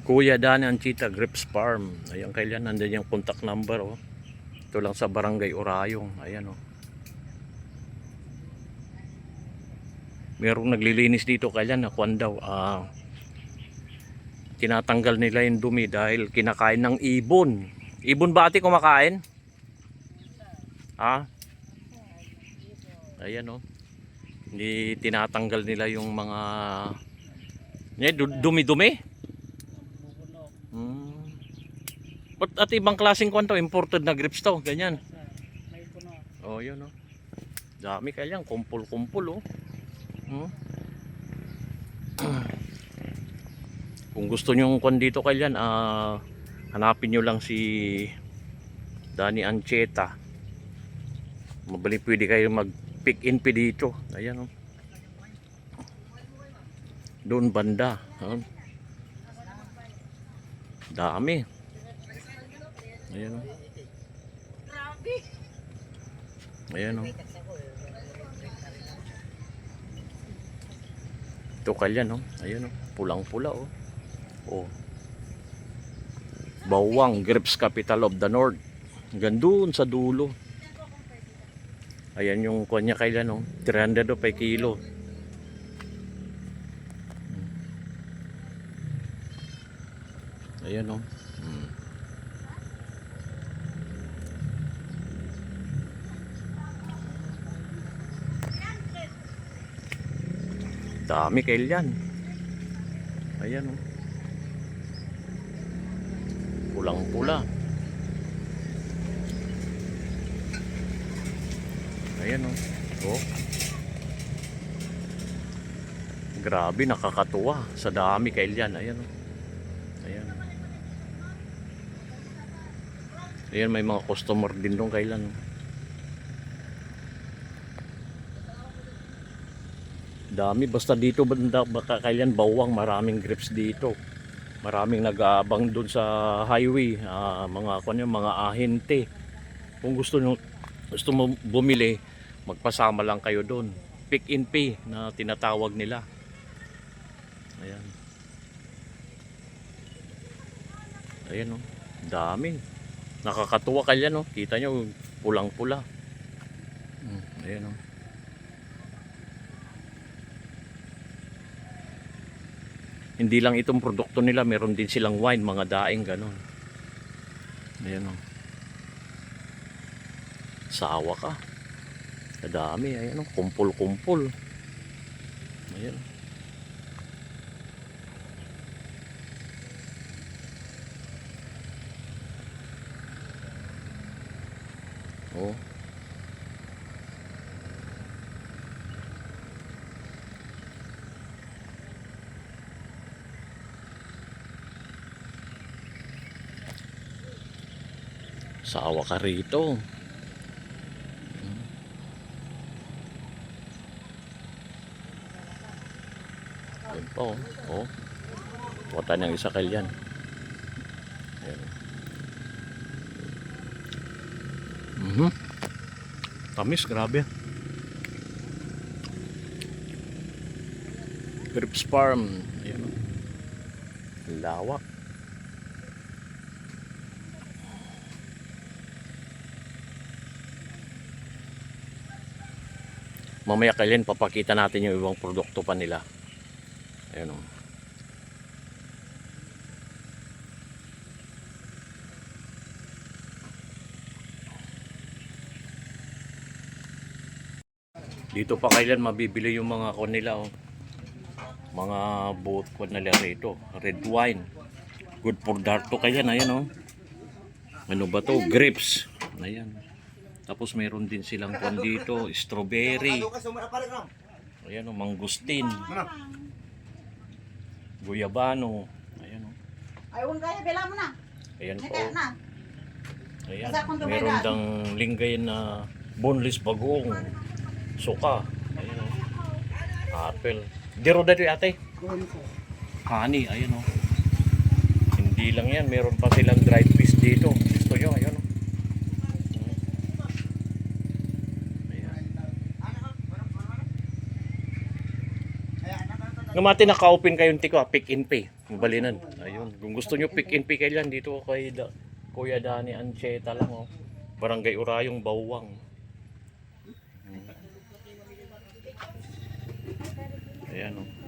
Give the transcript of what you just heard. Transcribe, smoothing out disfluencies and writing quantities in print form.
Kuya Dani Anchita Grapes Farm. Ayan kailan, nandiyan yung contact number oh. Ito lang sa Barangay Orayong. Ayan oh. Merong naglilinis dito kailan na kuwan daw. Tinatanggal nila yung dumi dahil kinakain ng ibon. Ibon ba ate kumakain? Ha? Ayan oh. Hindi tinatanggal nila yung mga dumi-dumi. At ibang klaseng kwan to, imported na grapes to, ganyan. Oh, yun oh. Dami kayang kumpul-kumpul oh. Kung gusto niyo kwan dito kailan, hanapin niyo lang si Dani Ancheta. Mabali pwede kayo mag pick in pa dito. Ayan oh. Doon banda, dami. Ayan o. Ayan o. Ito kalyan o. Ayan o. Pulang-pula o. O. Bawang Grapes Capital of the North. Gandun sa dulo. Ayan yung kanya kailan o. 300 o pa kilo. Ayan o. Dami kailan. Ayan oh. Pulang-pula. Ayan oh. Oh. Grabe, nakakatuwa sa dami kailan. Ayan oh. Ayan. Ayan, may mga customer din doon kailan. Dami, basta dito banda baka kailan bawang, maraming grapes dito. Maraming nag-aabang doon sa highway, mga ahente. Kung gusto mo bumili, magpasama lang kayo doon. Pick and pay na tinatawag nila. Ayan. Ayan oh. Dami. Nakakatuwa kailan oh. Kita nyo, pulang-pula. Ayan oh. Hindi lang itong produkto nila, meron din silang wine, mga daing ganon. Ayan o. Sawa ka. Kadami, ayan o. Kumpul-kumpul. Ayan o. Oh. Sawa ka rito. Ayan pa oh. Oh. Wata niyang isa kalyan. Ayan. Tamis, grabe. Grapes Farm. Ayan oh. Lawak. Mamaya kailan papakita natin yung ibang produkto pa nila. Ayun o. Dito pa kailan mabibili yung mga kon nila o. Mga boat kon nila rito. Red wine. Good for darto kailan. Ayan o. Ano ba to? Grapes. Ayan. Tapos mayroon din silang kon dito, strawberry. Ayan o, mangustin. Guyabano. Ayan o. Ayun kaya bela mo na. Ayan po. Ayan. Meron dang linggay na boneless bagong. Suka. Ayan o. Apple. Diro dito ate. Honey. Ayan o. Hindi lang yan. Meron pa silang dried fish dito. Gusto nyo. Ayan o. Namati naka-open kayong tiko, pick and pay. Balinan. Ayun. Kung gusto nyo pick and pick yan dito kay Kuya Dani Ancheta lang oh. Barangay Urayong, Bawang. Ayan oh.